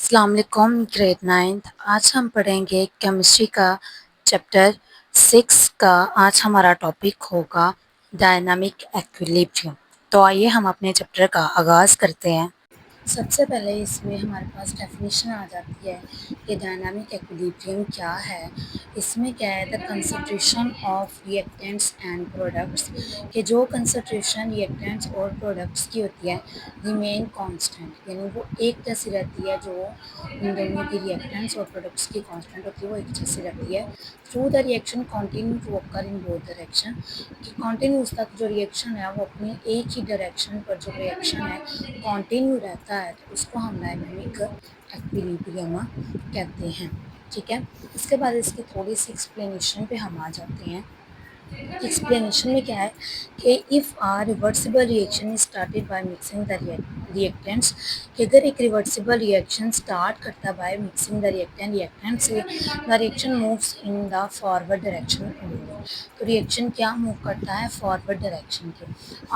अस्सलाम वालेकुम grade 9th। आज हम पढ़ेंगे केमिस्ट्री का चैप्टर 6 का। आज हमारा टॉपिक होगा डायनामिक एक्विलिब्रियम। तो आइए हम अपने चैप्टर का आगाज़ करते हैं। सबसे पहले इसमें हमारे पास डेफिनेशन आ जाती है कि डायनामिक एक्विलिब्रियम क्या है। इसमें क्या है, the concentration of reactants and products, कि जो कंसंट्रेशन रिएक्टेंट्स और प्रोडक्ट्स की होती है रिमेन कांस्टेंट, यानी वो एक जैसी रहती है। जो इन दोनों की रिएक्टेंट्स और प्रोडक्ट्स की कांस्टेंट होती है वो एक जैसी रहती है। Through the reaction continue to occur in both direction, कि कॉन्टीन्यूस तक जो रिएक्शन है वो अपनी एक ही डायरेक्शन पर जो रिएक्शन है कॉन्टीन्यू रहता है, तो उसको हम डायनामिक एक्विलिब्रियम कहते हैं। ठीक है, इसके बाद इसकी थोड़ी सी एक्सप्लेनेशन पे हम आ जाते हैं। एक्सप्लेनेशन में क्या है कि if a reversible reaction is started by mixing the reactants, कि अगर एक रिवर्सिबल रिएक्शन स्टार्ट करता बाय मिक्सिंग द रिएक्टेंट से the reaction moves in the forward direction only, तो रिएक्शन क्या मूव करता है, फॉरवर्ड डायरेक्शन के।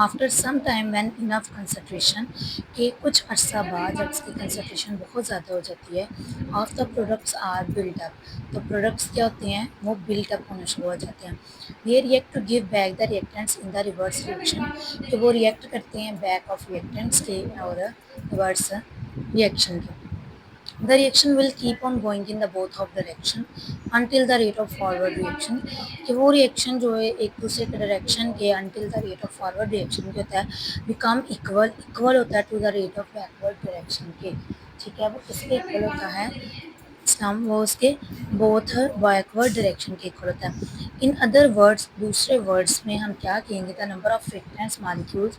After some time when enough concentration, के कुछ अर्सा बाद जब इसकी कंसंट्रेशन बहुत ज़्यादा हो जाती है, of the products are build up, तो प्रोडक्ट्स क्या होते हैं, वो बिल्ट अप होना शुरू हो जाते हैं। ये react to give back the reactants in the reverse reaction, कि वो रिएक्ट करते हैं बैक ऑफ रिएक्टेंट्स के और रिवर्स रिएक्शन के। The reaction will keep on going in the both of direction until the rate of forward reaction, कि वो reaction जो है एक दूसरे के डायरेक्शन के until the rate of forward reaction क्या होता है, become इक्वल होता है to the rate of backward direction के। ठीक है, वो किसके इक्वल होता है, सम वो उसके बोथ बैकवर्ड डायरेक्शन के इक्वल होता है। इन अदर वर्ड्स, दूसरे वर्ड्स में हम क्या कहेंगे, the number of reactants molecules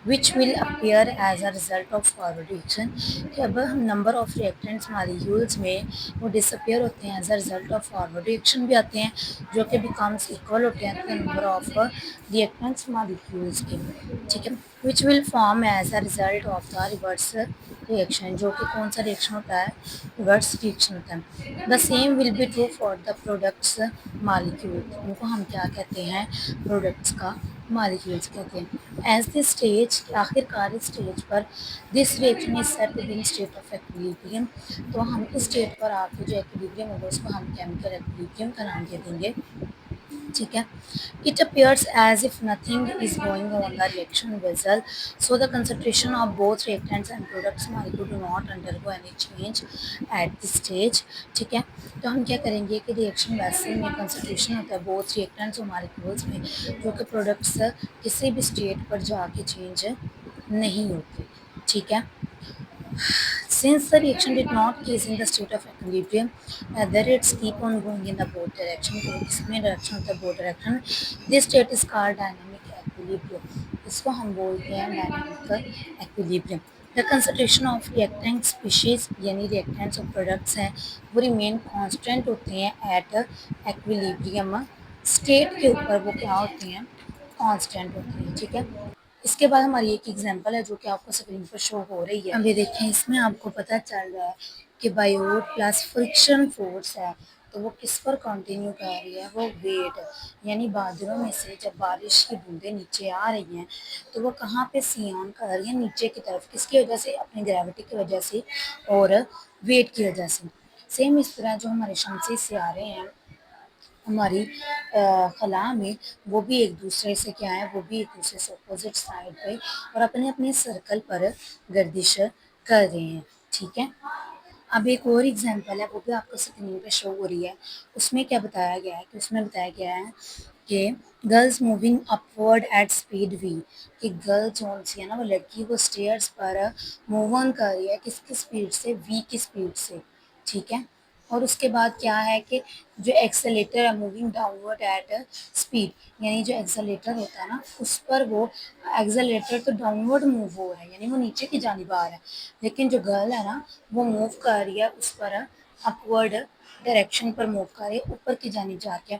which will appear as a result of forward reaction, कि अब हम नंबर ऑफ रिएक्टेंट्स मॉलिक्यूल्स में वो डिसअपियर होते हैं as a result of forward reaction भी आते हैं, जो कि बिकम्स इक्वल होते हैं the number of reactants molecules के। ठीक है, which will form as a result of the reverse reaction, जो कि कौन सा रिएक्शन होता है, रिवर्स रिएक्शन होता है। The same will be true for the products molecule, उनको हम क्या कहते हैं, प्रोडक्ट्स का मॉलिक्यूल्स कहते हैं। एज दिस स्टेज, आखिरकार इस स्टेज पर this reaction is set in state of equilibrium, तो हम इस स्टेट पर आके जो एक्विलिब्रियम होगा उसको हम केमिकल एक्विलिब्रियम का नाम दे देंगे। ठीक है, it appears as if nothing is going on the reaction vessel, so the concentration of both reactants and products molecule do not undergo any change at this stage। ठीक है, तो हम क्या करेंगे कि रिएक्शन वेसल में कंसंट्रेशन होता है बोथ रिएक्टेंट्स और मॉलिक्यूल्स में, जो कि प्रोडक्ट्स किसी भी स्टेट पर जाके चेंज नहीं होते। ठीक है, since the reaction did not case in the state of equilibrium, whether it's keep on going in the both direction, तो किसमें डायरेक्शन होता है, both direction, this state is called dynamic equilibrium, इसको हम बोलते हैं dynamic equilibrium। The concentration of reactant species यानी reactants और products हैं वो remain constant होते हैं at equilibrium state के ऊपर, वो क्या होते हैं, constant होते हैं। ठीक है, इसके बाद हमारी एक एग्जांपल है जो कि आपको स्क्रीन पर शो हो रही है। अभी देखें, इसमें आपको पता चल रहा है कि बायोट प्लस फ्रिक्शन फोर्स है, तो वो किस पर कंटिन्यू कर रही है, वो वेट, यानी बादलों में से जब बारिश की बूंदें नीचे आ रही हैं तो वो कहाँ पे सी ऑन कर रही है, नीचे की तरफ, किसकी वजह से, अपनी ग्रेविटी की वजह से और वेट की वजह से। सेम इस तरह जो हमारे शमसी सियारे हैं हमारी खला में, वो भी एक दूसरे से क्या है, वो भी एक दूसरे से अपोजिट साइड पे और अपने अपने सर्कल पर गर्दिश कर रहे हैं। ठीक है, अब एक और एग्जांपल है, वो भी आपको स्क्रीन पे शो हो रही है। उसमें क्या बताया गया है, कि उसमें बताया गया है कि girls moving upward at speed V, कि गर्ल जो सी है ना, वो लड़की वो स्टेयर्स पर मूव ऑन कर रही है, किसकी स्पीड से, वी की स्पीड से। ठीक है, और उसके बाद क्या है कि जो एक्सेलेटर है मूविंग डाउनवर्ड एट स्पीड, यानी जो एक्सेलेटर होता है ना उस पर वो एक्सेलेटर तो डाउनवर्ड मूव हो रहा है, यानी वो नीचे की जानिब आ रहा है, लेकिन जो गर्ल है ना वो मूव कर रही है उस पर अपवर्ड डायरेक्शन पर मूव कर रही है, ऊपर की जानिब जाके।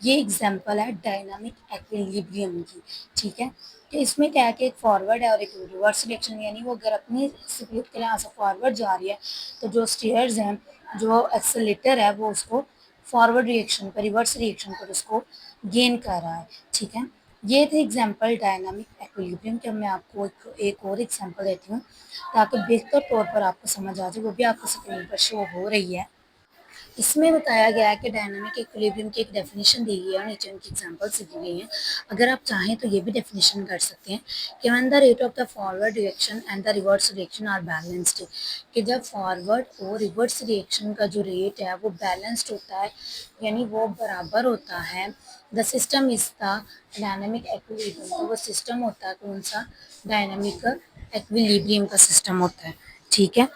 ये एग्जांपल है डायनामिक एक्विलिब्रियम की। ठीक है, तो इसमें क्या है कि एक फॉरवर्ड है और एक रिवर्स डायरेक्शन, यानी वो अगर अपनी स्पीड के लिहाज से फॉरवर्ड जा रही है तो जो स्टेयर्स हैं, जो एक्सेलेटर है वो उसको फॉरवर्ड रिएक्शन पर, रिवर्स रिएक्शन पर उसको गेन कर रहा है। ठीक है, ये थे एग्जाम्पल डायनामिक इक्विलिब्रियम के। मैं आपको एक और एग्जाम्पल देती हूँ ताकि बेहतर तौर पर आपको समझ आ जाए, वो भी आपको स्क्रीन पर शो हो रही है। इसमें बताया गया है कि डायनामिक इक्विलिब्रियम की एक डेफिनेशन दी गई है और नीचे उनकी एग्जांपल्स दी गई हैं। अगर आप चाहें तो ये भी डेफिनेशन कर सकते हैं कि when the rate of the forward reaction and the reverse reaction are balanced, कि जब फॉरवर्ड और रिवर्स रिएक्शन का जो रेट है वो बैलेंस्ड होता है, यानी वो बराबर होता है, the system is the dynamic equilibrium. तो वो सिस्टम होता है कौन सा? डायनामिक इक्विलिब्रियम का सिस्टम होता है। ठीक है,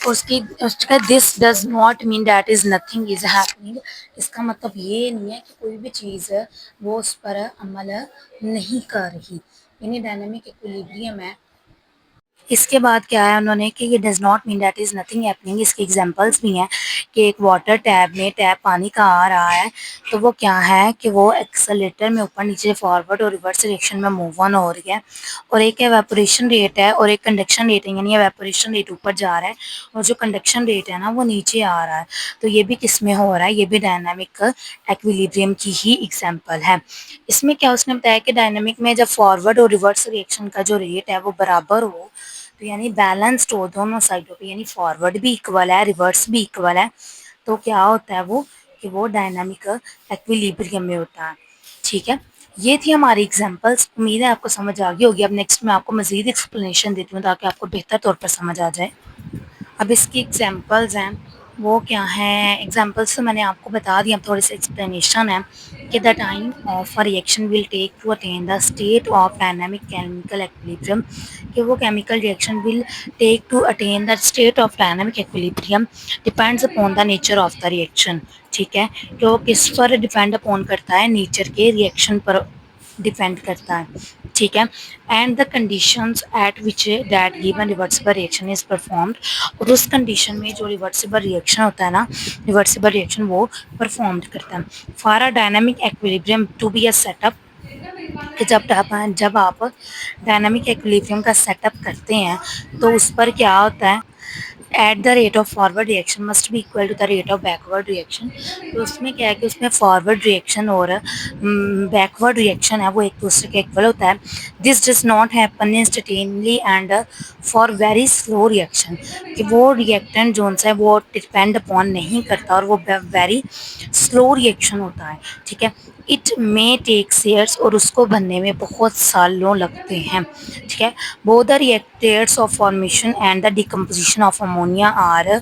उसकी उसका this does not mean that is nothing is happening. इसका मतलब ये नहीं है कि कोई भी चीज़ है वो उस पर अमल नहीं कर रही, यानी डायनामिक इक्विलिब्रियम है। इसके बाद क्या है उन्होंने कि ये does not mean that is nothing happening. इसके एग्जांपल्स भी हैं कि एक वाटर टैप में टैप पानी का आ रहा है, तो वो क्या है कि वो एक्सेलेरेटर में ऊपर नीचे फॉरवर्ड और रिवर्स डायरेक्शन में मूव ऑन हो रही है। और एक एवेपोरेशन रेट है और एक कंडक्शन रेट है, यानी एवेपोरेशन रेट ऊपर जा रहा है और जो कंडक्शन रेट है ना वो नीचे आ रहा है। तो ये भी किस में हो रहा है? ये भी डायनामिक एक्विलिब्रियम की ही एग्जाम्पल है। इसमें क्या उसने बताया कि डायनामिक में जब फॉरवर्ड और रिवर्स रिएक्शन का जो रेट है वो बराबर हो, तो यानी बैलेंस्ड हो दोनों साइडों पे, यानी फॉरवर्ड भी इक्वल है रिवर्स भी इक्वल है, तो क्या होता है वो कि वो डायनामिक एक्विलिब्रियम में होता है। ठीक है, ये थी हमारी एग्जांपल्स। उम्मीद है आपको समझ आ गई होगी। अब नेक्स्ट मैं आपको मज़ीद एक्सप्लेनेशन देती हूँ ताकि आपको बेहतर तौर पर समझ आ जाए। अब इसकी एग्जांपल्स हैं वो क्या हैं? एग्जांपल्स तो मैंने आपको बता दिया, अब थोड़ी सी एक्सप्लेनेशन है कि the time of a reaction will take to attain the state of dynamic chemical equilibrium, कि वो chemical reaction will take to attain the state of dynamic equilibrium depends upon the nature of the reaction. ठीक है, कि वो किस पर depend upon करता है? नेचर के रिएक्शन पर डिपेंड करता है। ठीक है, and the conditions eight which that given reversible reaction is performed, और उस कंडीशन में जो रिवर्सिबल रिएक्शन होता है ना, रिवर्सिबल रिएक्शन वो परफॉर्म करता है। For a dynamic equilibrium to be a setup, कि जब आप डायनामिक एक्विलिब्रियम का सेटअप करते हैं तो उस पर क्या होता है? At the rate of forward reaction must be equal to the rate of backward reaction. तो उसमें क्या है कि उसमें फॉरवर्ड रिएक्शन और बैकवर्ड रिएक्शन है वो एक दूसरे के इक्वल होता है। This does not happen instantaneously and for very slow reaction, कि वो रिएक्टेंट जो है वो डिपेंड अपॉन नहीं करता और वो वेरी स्लो रिएक्शन होता है। ठीक है, इट मे टेक ईयर्स, और उसको बनने में बहुत सालों लगते हैं। ठीक है, both the reactors of formation and the decomposition of ammonia are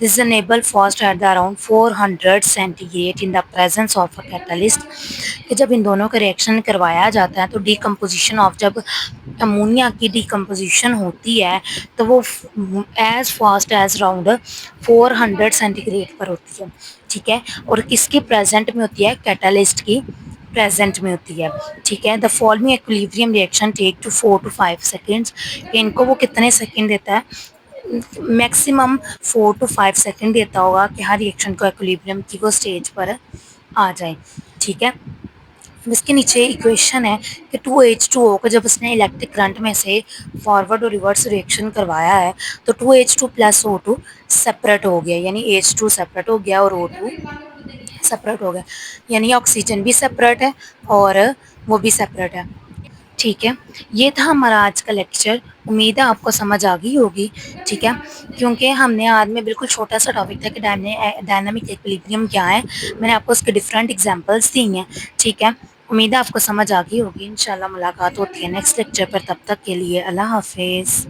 reasonable fast at the around 400 centigrade in the presence of a catalyst, कि जब इन दोनों का रिएक्शन करवाया जाता है तो डिकम्पोजिशन ऑफ, जब अमोनिया की डिकम्पोजिशन होती है तो वो as fast as around 400 centigrade पर होती है। ठीक है, और किसकी प्रेजेंट में होती है? कैटालिस्ट की प्रेजेंट में होती है। ठीक है, the following equilibrium reaction take to 4 to 5 seconds. इनको वो कितने सेकेंड देता है? मैक्सिमम 4 to 5 सेकेंड देता होगा कि हर रिएक्शन को इक्विलिब्रियम की वो स्टेज पर आ जाए। ठीक है, इसके नीचे इक्वेशन है कि 2H2O को जब उसने इलेक्ट्रिक करंट में से फॉरवर्ड और रिवर्स रिएक्शन करवाया है तो 2H2 प्लस O2 सेपरेट हो गया, यानी H2 सेपरेट हो गया और O2 सेपरेट हो गया, यानी ऑक्सीजन भी सेपरेट है और वो भी सेपरेट है। ठीक है, ये था हमारा आज का लेक्चर। उम्मीद है आपको समझ आ गई होगी। ठीक है, क्योंकि हमने आज में बिल्कुल छोटा सा टॉपिक था कि डायनामिक इक्विलिब्रियम क्या है, मैंने आपको उसके डिफरेंट एग्जांपल्स दी हैं। ठीक है, उम्मीद है आपको समझ आ गई होगी। इंशाल्लाह मुलाकात होती है नेक्स्ट लेक्चर पर, तब तक के लिए अल्लाह हाफिज़।